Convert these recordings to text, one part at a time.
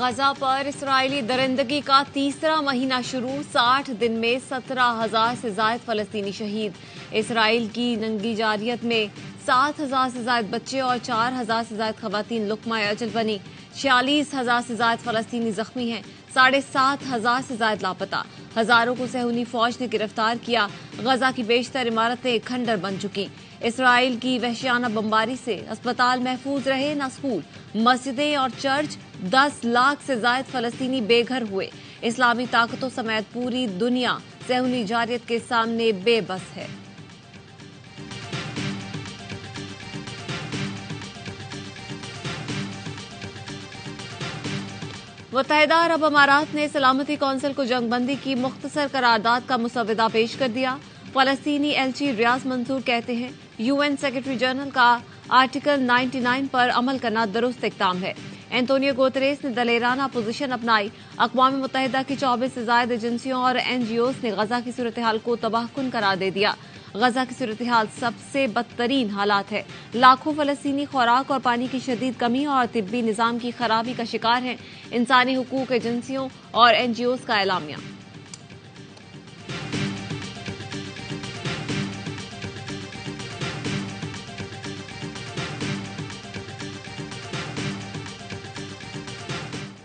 गजा पर इसराइली दरिंदगी का तीसरा महीना शुरू। 60 दिन में 17,000 से ज्यादा फलस्तीनी शहीद। इसराइल की नंगी जारियत में 7,000 से ज्यादा बच्चे और 4,000 से ज्यादा खवातीन लुकमाए अजल बनी। 46,000 से ज्यादा फलस्तीनी जख्मी हैं। 7,500 से ज्यादा लापता। हजारों को सहूनी फौज ने गिरफ्तार किया। गजा की बेशतर इमारतें खंडर बन चुकी। इसराइल की वहशियाना बमबारी से अस्पताल महफूज रहे न स्कूल, मस्जिदें और चर्च। 10 लाख से ज्यादा फलस्तीनी बेघर हुए। इस्लामी ताकतों समेत पूरी दुनिया सहूनी जारियत के सामने बेबस है। मुत्तहिदा अरब अमारात ने सलामती कौंसिल को जंगबंदी की मुख्तसर करारदाद का मुसव्वदा पेश कर दिया। फलस्तीनी एलची रियाज मंसूर कहते हैं, यूएन सेक्रेटरी जनरल का आर्टिकल 99 पर अमल करना दुरुस्त इक़दाम है। एंटोनियो गुतेरेस ने दलेराना पोजीशन अपनाई। अक़वाम मुत्तहिदा की 24 से ज्यादा एजेंसियों और एनजीओज ने गजा की सूरत हाल को तबाहकुन करार दे दिया। गजा की सूरत हाल सबसे बदतरीन हालात है। लाखों फलस्तीनी खुराक और पानी की शदीद कमी और तिब्बी निजाम की खराबी का शिकार हैं। इंसानी हुकूक एजेंसियों और एनजीओज का एलामिया।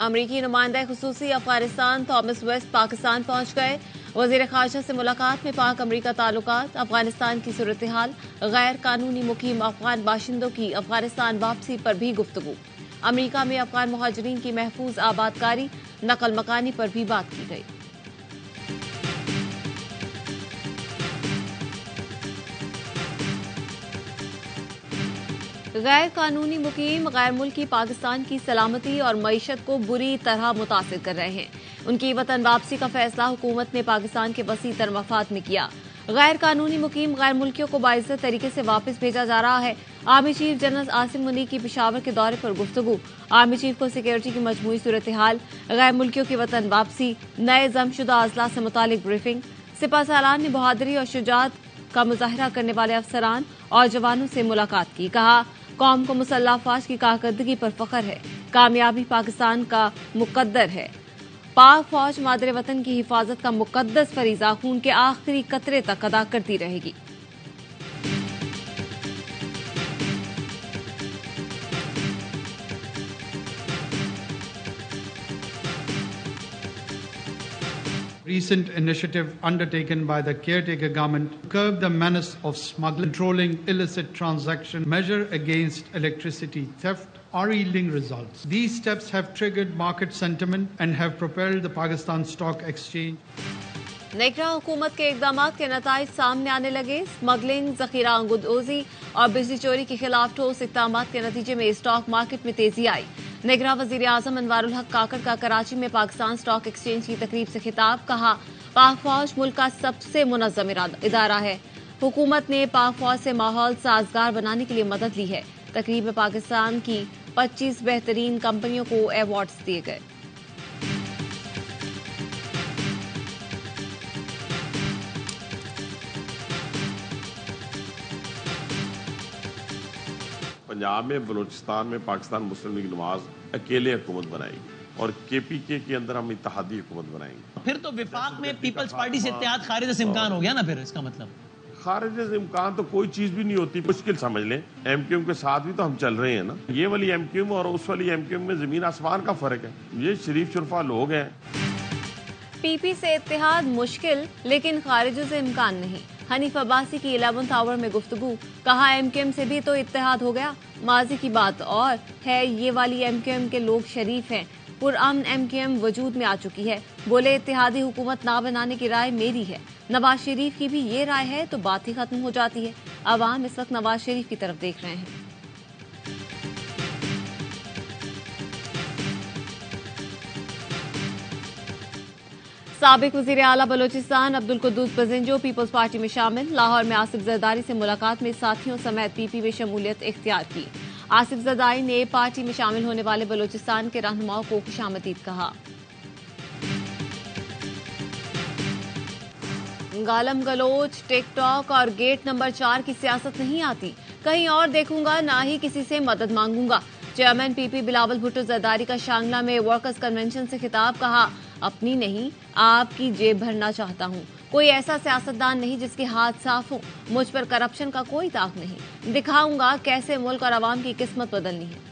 अमरीकी नुमाइंदा खुसूसी अफगानिस्तान थॉमस वेस्ट पाकिस्तान पहुंच गए। वजीर खारजा से मुलाकात में पाक अमरीका ताल्लुकात, अफगानिस्तान की सूरत हाल, गैर कानूनी मुकीम अफगान बाशिंदों की अफगानिस्तान वापसी पर भी गुफ्तगू। अमरीका में अफगान मुहाजिरीन की महफूज आबादकारी, नकल मकानी पर भी बात की गई। गैर कानूनी मुकीम गैर मुल्की पाकिस्तान की सलामती और मईशत को बुरी तरह मुतासिर कर रहे हैं। उनकी वतन वापसी का फैसला हुकूमत ने पाकिस्तान के वसी तर मफाद में किया। गैर कानूनी मुकीम गैर मुल्कियों को बाइज्जत तरीके से वापस भेजा जा रहा है। Army chief general Asim Munir की पेशावर के दौरे पर गुफ्तगू। आर्मी चीफ को सिक्योरिटी की मजमूई सूरत हाल, गैर मुल्कियों की वतन वापसी, नए जमशुदा अजला से मुतालिक ब्रीफिंग। सिपा सालान ने बहादुरी और शुजात का मुजाहरा करने वाले अफसरान और जवानों से मुलाकात की। कहा, कौम को मुसल्लह अफवाज की कारकर्दगी पर फख्र है। कामयाबी पाकिस्तान का मुकद्दर है। पाक फौज मादरे वतन की हिफाजत का मुकद्दस फरीजा खून के आखिरी कतरे तक अदा करती रहेगी। Recent initiative undertaken by the caretaker government to curb the menace of smuggling, controlling illicit transaction, measure against electricity theft are yielding results. These steps have triggered market sentiment and have propelled the Pakistan Stock Exchange. नेगरा हुकूमत के इकदाम के नताइज सामने आने लगे। Smuggling, जखीरा अंगुदोजी और बिजली चोरी के खिलाफ ठोस इकदाम के नतीजे में स्टॉक मार्केट में तेजी आई। नेगरा वजीर आजम अनवारुल हक काकड़ का कराची में पाकिस्तान स्टॉक एक्सचेंज की तकरीब से खिताब। कहा, पाक फौज मुल्क का सबसे मुनज़्ज़म इदारा है। हुकूमत ने पाक फौज से माहौल साजगार बनाने के लिए मदद ली है। तकरीब में पाकिस्तान की 25 बेहतरीन कंपनियों को अवार्ड्स दिए गए। पंजाब में, बलूचिस्तान में पाकिस्तान मुस्लिम लीग नवाज अकेले हुकूमत बनाएगी और केपीके के अंदर हम इत्तेहादी हुकूमत बनाएंगे। फिर तो विफाक में पीपल्स पार्टी से इत्तेहाद खारिज से इम्कान हो गया ना। फिर इसका मतलब खारिज से इम्कान तो कोई चीज भी नहीं होती। मुश्किल समझ लें, एमक्यूएम के साथ भी तो हम चल रहे हैं ना। ये वाली एमक्यूएम और उस वाली एमक्यूएम में जमीन आसमान का फर्क है। ये शरीफ शुरफा लोग हैं। पीपी से इत्तेहाद मुश्किल, लेकिन खारिजों से इम्कान नहीं। हनीफ अब्बासी की 11th आवर में गुफ्तगू। कहा, एमक्यूएम से भी तो इत्तेहाद हो गया। माजी की बात और है, ये वाली एमक्यूएम के लोग शरीफ हैं। पुरअमन एमक्यूएम वजूद में आ चुकी है। बोले, इत्तेहादी हुकूमत ना बनाने की राय मेरी है। नवाज शरीफ की भी ये राय है तो बात ही खत्म हो जाती है। अवाम इस वक्त नवाज शरीफ की तरफ देख रहे हैं। साबिक वजीर आला बलोचिस्तान अब्दुल कुद्दूस बजिंजो पीपल्स पार्टी में शामिल। लाहौर में आसिफ जरदारी से मुलाकात में साथियों समेत पीपी में शमूलियत इख्तियार की। आसिफ जरदारी ने पार्टी में शामिल होने वाले बलोचिस्तान के रहनुमाओं को खुशामदीद कहा। गालम गलोच, टिकटॉक और गेट नंबर 4 की सियासत नहीं आती। कहीं और देखूंगा, ना ही किसी से मदद मांगूंगा। चेयरमैन पीपी बिलावल भुट्टो जरदारी का शांगला में वर्कर्स कन्वेंशन से खिताब, कहा अपनी नहीं आपकी जेब भरना चाहता हूं। कोई ऐसा सियासतदान नहीं जिसके हाथ साफ हो। मुझ पर करप्शन का कोई ताक नहीं। दिखाऊंगा कैसे मुल्क और आवाम की किस्मत बदलनी है।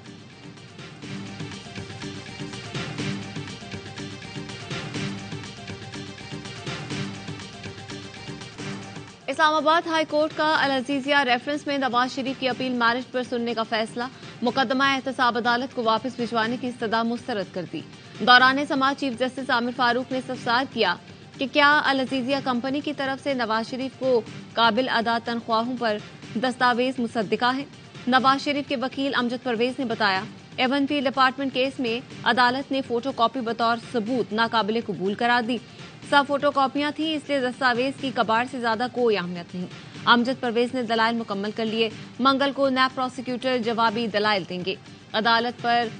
इस्लामाबाद हाई कोर्ट का अल अजीजिया रेफरेंस में नवाज शरीफ की अपील मैरिज पर सुनने का फैसला। मुकदमा एहतसाब अदालत को वापस भिजवाने की इस्तदा मुस्तरद कर दी। दौरान समाअत चीफ जस्टिस आमिर फारूक ने इस्तफसार किया कि क्या अल अजीजिया कंपनी की तरफ से नवाज शरीफ को काबिल अदा तनख्वाहों पर दस्तावेज मुसद्दिका है। नवाज शरीफ के वकील अमजद परवेज ने बताया, एवनपी डिपार्टमेंट केस में अदालत ने फोटो कॉपी बतौर सबूत नाकाबिले कबूल करार दी। सब फोटो कॉपियां थी, इसलिए दस्तावेज की कबाड़ से ज्यादा कोई अहमियत नहीं। अमजद परवेज ने दलाइल मुकम्मल कर लिए। मंगल को नैब प्रोसिक्यूटर जवाबी दलाइल देंगे। अदालत पर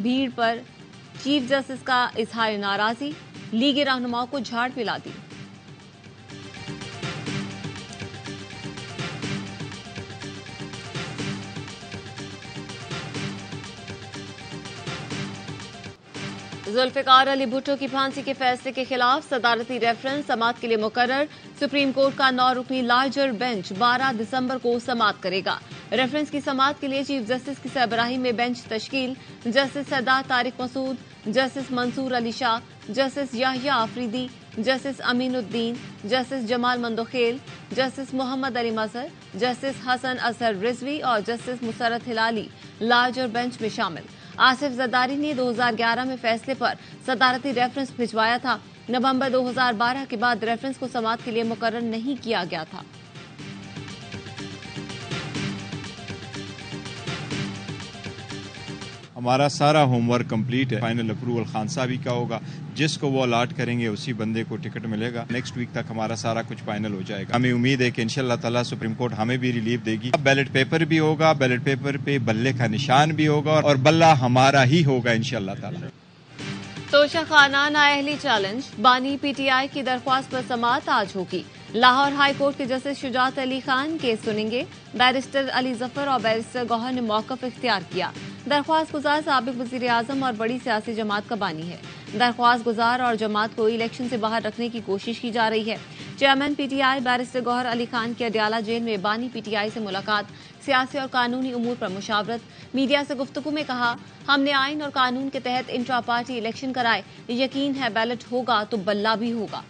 भीड़ पर चीफ जस्टिस का इजहार नाराजगी, लीगी रहनुमाओं को झाड़ पिला दी। जुल्फिकार अली भुट्टो की फांसी के फैसले के खिलाफ सदारती रेफरेंस समाअत के लिए मुकर्रर। सुप्रीम कोर्ट का 9 रुकनी लार्जर बेंच 12 दिसंबर को समाअत करेगा। रेफरेंस की समाअत के लिए चीफ जस्टिस की सरबराही में बेंच तश्कील। Justice Sardar Tariq Masood, justice Mansoor Ali Shah, justice Yahya Afridi, justice Aminuddin, justice Jamal Mandokhel, justice Mohammad Ali Mazhar, justice Hasan Azhar Rizvi और justice Musarrat Hilali larger bench में शामिल। आसिफ जरदारी ने 2011 में फैसले पर सदारती रेफरेंस भिजवाया था। नवंबर 2012 के बाद रेफरेंस को समाअत के लिए मुकर्रर नहीं किया गया था। हमारा सारा होमवर्क कंप्लीट है। फाइनल अप्रूवल खान साहब का होगा, जिसको वो अलाट करेंगे उसी बंदे को टिकट मिलेगा। नेक्स्ट वीक तक हमारा सारा कुछ फाइनल हो जाएगा। हमें उम्मीद है कि इंशाल्लाह ताला सुप्रीम कोर्ट हमें भी रिलीफ देगी। बैलेट पेपर भी होगा, बैलेट पेपर पे बल्ले का निशान भी होगा और बल्ला हमारा ही होगा इंशाल्लाह ताला। तोशा खाना नाअहली चैलेंज, बानी पीटीआई की दरख्वास्त पर समाअत आज होगी। लाहौर हाई कोर्ट के जस्टिस शुजात अली खान केस सुनेंगे। बैरिस्टर अली जफर और बैरिस्टर गौहर ने मौकफ इख्तियार किया। दरख्वास्त गुजार साबिक वजीर आजम और बड़ी सियासी जमात का बानी है। दरख्वास्त गुजार और जमात को इलेक्शन से बाहर रखने की कोशिश की जा रही है। चेयरमैन पीटीआई बैरिस्टर गौहर अली खान की अडयाला जेल में बानी पीटीआई से मुलाकात, सियासी और कानूनी उमूर पर मुशावरत। मीडिया से गुफ्तगू में कहा, हमने आइन और कानून के तहत इंट्रा पार्टी इलेक्शन कराए, यकीन है बैलेट होगा तो बल्ला भी होगा।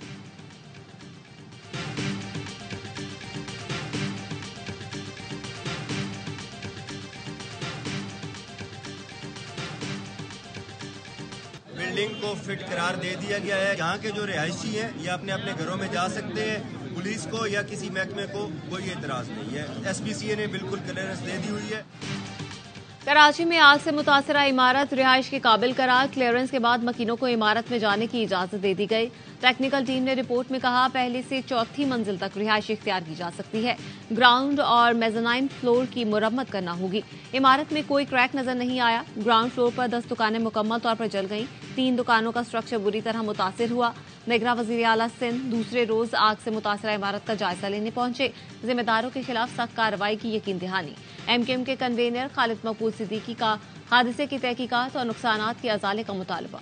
बिल्डिंग को फिट करार दे दिया गया है। यहाँ के जो रिहायशी हैं ये अपने अपने घरों में जा सकते हैं। पुलिस को या किसी महकमे को कोई एतराज नहीं है। एसपीसीए ने बिल्कुल क्लियरेंस दे दी हुई है। कराची में आग से मुतासरा इमारत रिहाइश के काबिल करार। क्लियरेंस के बाद मकीनों को इमारत में जाने की इजाजत दे दी गई। टेक्निकल टीम ने रिपोर्ट में कहा, पहले से 4थी मंजिल तक रिहाइश इख्तियार की जा सकती है। ग्राउंड और मेज़ानाइन फ्लोर की मुरम्मत करना होगी। इमारत में कोई क्रैक नजर नहीं आया। ग्राउंड फ्लोर पर 10 दुकानें मुकम्मल तौर पर जल गईं। 3 दुकानों का स्ट्रक्चर बुरी तरह मुतासिर हुआ। निगरान वजीर आला सिंध दूसरे रोज आग से मुतासरा इमारत का जायजा लेने पहुंचे। जिम्मेदारों के खिलाफ सख्त कार्रवाई की यकीन दहानी। एमकेएम के कन्वेनर खालिद मकबूल सिद्दीकी का हादसे की तहकीकात और नुकसानात के अजाले का मुतालबा।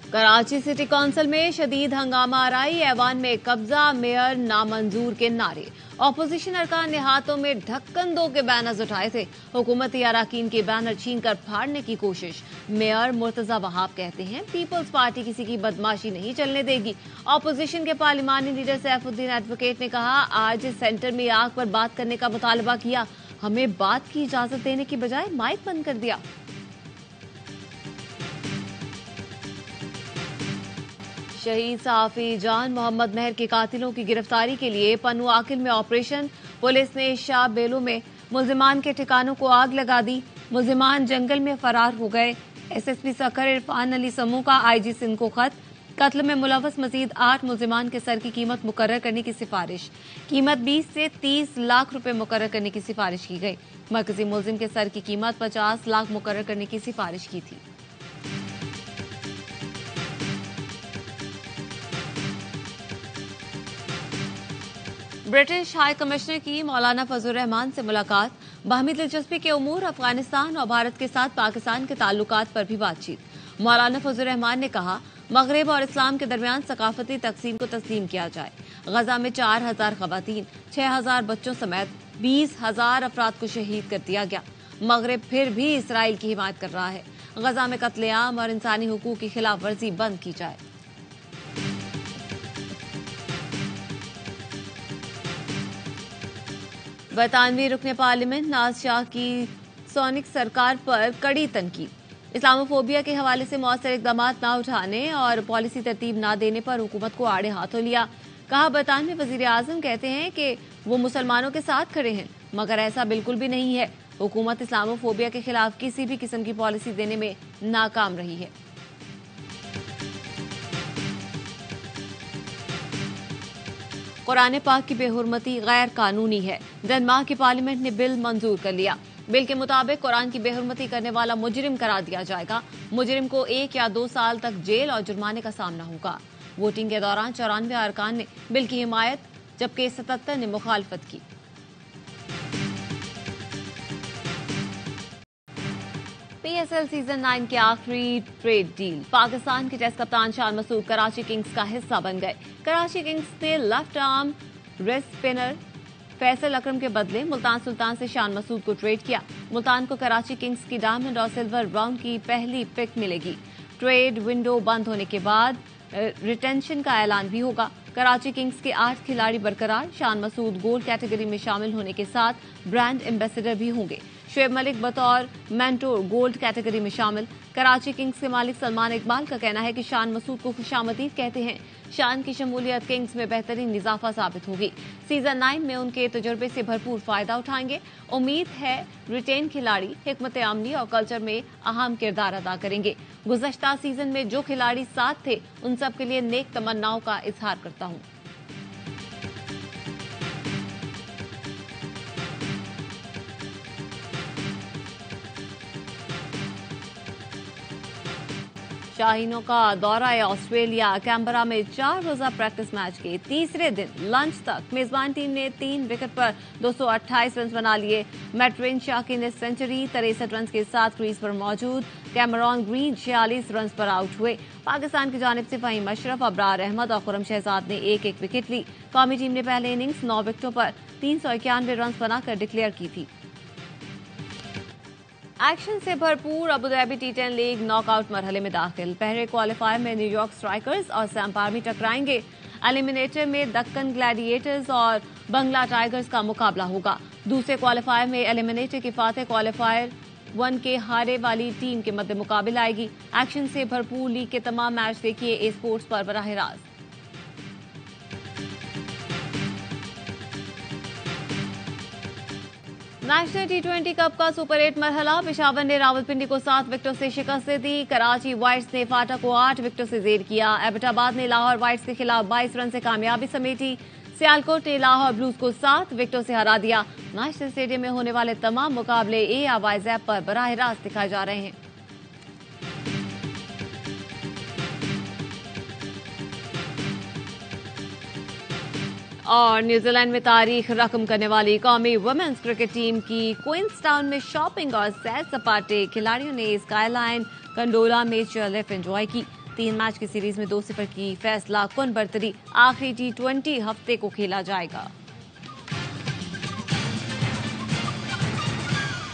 कराची सिटी काउंसिल में शदीद हंगामा आराई। ऐवान में कब्जा, मेयर नामंजूर के नारे। ऑपोजिशन अरकान ने हाथों में ढक्कन दो के बैनर्स उठाए थे। हुकूमती अराकीन के बैनर छीनकर फाड़ने की कोशिश। मेयर मुर्तजा वहाब कहते हैं, पीपल्स पार्टी किसी की बदमाशी नहीं चलने देगी। ऑपोजिशन के पार्लिमानी लीडर सैफुद्दीन एडवोकेट ने कहा, आज सेंटर में आग पर बात करने का मुतालबा किया, हमें बात की इजाजत देने की बजाय माइक बंद कर दिया। शहीद सहाफी जान मोहम्मद मेहर के कातिलों की गिरफ्तारी के लिए पन्नू आकिल में ऑपरेशन। पुलिस ने शाह बेलो में मुल्जिमान के ठिकानों को आग लगा दी। मुल्जिमान जंगल में फरार हो गए। एसएसपी सकर इरफान अली समूह का आईजी सिंध को खत। कत्ल में मुलव्वस मजीद 8 मुल्जिमान के सर की कीमत मुकर्रर करने की सिफारिश। कीमत 20 से 30 लाख रुपए मुकर्रर करने की सिफारिश की गई। मरकजी मुल्जिम के सर की कीमत 50 लाख मुकर्रर करने की सिफारिश की थी। ब्रिटिश हाई कमिश्नर की मौलाना फजल रहमान से मुलाकात। बाहमी दिलचस्पी के उमूर, अफगानिस्तान और भारत के साथ पाकिस्तान के ताल्लुकात पर भी बातचीत। मौलाना फजल रहमान ने कहा, मगरिब और इस्लाम के दरमियान सकाफती तकसीम को तस्लीम किया जाए। गजा में 4000 खवातीन, 6000 बच्चों समेत 20,000 अफराद को शहीद कर दिया गया। मगरिब फिर भी इसराइल की हिमायत कर रहा है। गजा में कत्लेआम और इंसानी हुकूक की खिलाफ वर्जी बंद की जाए। बरतानवी रुकने पार्लियामेंट नाज शाह की सोनिक सरकार पर कड़ी तनकीद। इस्लामोफोबिया के हवाले से मौसर इकदाम न उठाने और पॉलिसी तरतीब न देने पर हुकूमत को आड़े हाथों लिया। कहा, बरतानवी वजीर आजम कहते हैं कि वो मुसलमानों के साथ खड़े हैं, मगर ऐसा बिल्कुल भी नहीं है। हुकूमत इस्लामोफोबिया के खिलाफ किसी भी किस्म की पॉलिसी देने में नाकाम रही है। कुरान पाक की बेहुरमती गैर कानूनी है। डेनमार्क की पार्लियामेंट ने बिल मंजूर कर लिया। बिल के मुताबिक कुरान की बेहुरमती करने वाला मुजरिम करार दिया जाएगा। मुजरिम को 1 या 2 साल तक जेल और जुर्माने का सामना होगा। वोटिंग के दौरान 94 अरकान ने बिल की हिमायत, जबकि 77 ने मुखालफत की। PSL सीजन 9 के आखिरी ट्रेड डील। पाकिस्तान के टेस्ट कप्तान शान मसूद कराची किंग्स का हिस्सा बन गए। कराची किंग्स ने left arm wrist spinner Faisal Akram के बदले मुल्तान सुल्तान से शान मसूद को ट्रेड किया। मुल्तान को कराची किंग्स की डायमंड और सिल्वर ब्राउन की पहली पिक मिलेगी। ट्रेड विंडो बंद होने के बाद रिटेंशन का ऐलान भी होगा। कराची किंग्स के 8 खिलाड़ी बरकरार। शान मसूद गोल्ड कैटेगरी में शामिल होने के साथ ब्रांड एम्बेसडर भी होंगे। शुएब मलिक बतौर मेंटोर गोल्ड कैटेगरी में शामिल। कराची किंग्स के मालिक सलमान इकबाल का कहना है कि शान मसूद को खुशामदीद कहते हैं। शान की शमूलियत किंग्स में बेहतरीन इजाफा साबित होगी। सीजन 9 में उनके तजुर्बे से भरपूर फायदा उठाएंगे। उम्मीद है रिटेन खिलाड़ी हिकमत अमली और कल्चर में अहम किरदार अदा करेंगे। गुज़श्ता सीजन में जो खिलाड़ी साथ थे, उन सब के लिए नेक तमन्नाओं का इजहार करता हूं। शाहीनों का दौरा ऑस्ट्रेलिया। कैनबरा में 4 रोजा प्रैक्टिस मैच के तीसरे दिन लंच तक मेजबान टीम ने 3 विकेट पर 228 रन बना लिए। मैट्रेन शाकी ने सेंचुरी 63 रन के साथ क्रीज पर मौजूद। कैमरॉन ग्रीन 46 रन पर आउट हुए। पाकिस्तान की जानिब से फहीम अशरफ, अबरार अहमद और खुरम शहजाद ने 1-1 विकेट ली। कौमी टीम ने पहले इनिंग्स 9 विकेटों पर 391 रन बनाकर डिक्लेयर की थी। एक्शन से भरपूर Abu Dhabi T10 league knockout मरहले में दाखिल। पहले क्वालिफायर में न्यूयॉर्क स्ट्राइकर्स और सैम पार्मी टकराएंगे। एलिमिनेटर में दक्कन ग्लैडिएटर्स और बंगला टाइगर्स का मुकाबला होगा। दूसरे क्वालिफायर में एलिमिनेटर की फातेह क्वालिफायर 1 के हारे वाली टीम के मद्दे मुकाबले आएगी। एक्शन से भरपूर लीग के तमाम मैच देखिए ए स्पोर्ट्स पर बराह रास्त। नेशनल T20 कप का सुपर 8 मरहला। पेशावर ने रावलपिंडी को 7 विकेटों से शिकस्त दी। कराची वाइट्स ने फाटा को 8 विकेटों से जेर किया। एबटाबाद ने लाहौर वाइट्स के खिलाफ 22 रन से कामयाबी समेटी। सियालकोट ने लाहौर ब्लूज को 7 विकेटों से हरा दिया। नेशनल स्टेडियम में होने वाले तमाम मुकाबले ARY ऐप पर बराह रास्त दिखाए जा रहे हैं। और न्यूजीलैंड में तारीख रकम करने वाली कौमी वुमेन्स क्रिकेट टीम की क्वींसटाउन में शॉपिंग और सैर सपाटे। खिलाड़ियों ने स्काईलाइन कंडोला में चेयरलिफ्ट एंजॉय की। 3 मैच की सीरीज में 2-0 की फैसला कुन बरतरी। आखिरी T20 हफ्ते को खेला जाएगा।